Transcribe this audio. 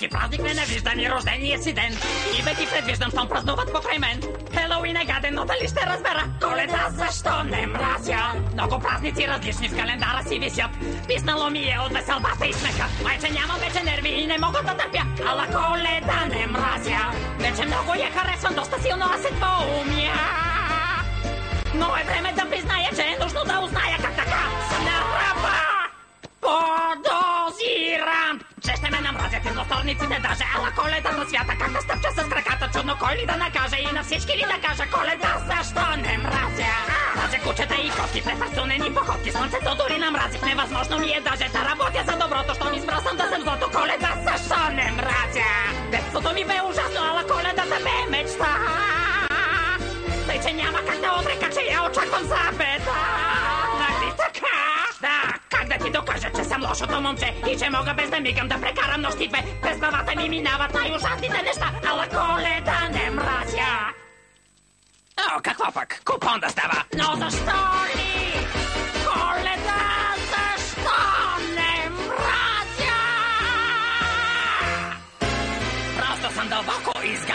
Всеки празник ненавиждам и рождения си ден. И бе ти предвиждам, щом празнуват покрай мен. Хелоуин е гаден, но дали ще разбера Коледа защо не мразя? Много празници различни в календара си висят. Писнало ми е от веселбата и смеха. Майче нямам вече нерви и не мога да търпя. Ала Коледа не мразя. Вече много я харесвам, доста силно аз се двоумя. Но е време да призная, че е нужно да узная как така съм на ръба. Подозирам, че ще ме намразят едносторниците даже. Ала Коледа на свята, как да стъпча с краката чудно, кой ли да накаже и на всички ли да кажа Коледа защо не мразя? Мразя кучета и котки, префасунени походки, слънцето дори намразих, невъзможно ми е даже да работя за доброто, щом избрал да съм злото. Коледа защо не мразя? Детството ми бе ужасно, ала Коледата бе мечта. Тъй, че няма как да отрека, че я очаквам за беда. Нали така? Да, как да ти докажа, че съм лошото момче и че мога без да мигам да прекарам нощи две. През главата ми минават най-ужасните неща, ала Коледа не мразя. О, какво пък? Купон да става. Но защо ли? Коледа, защо не мразя? Просто съм дълбоко изгаден.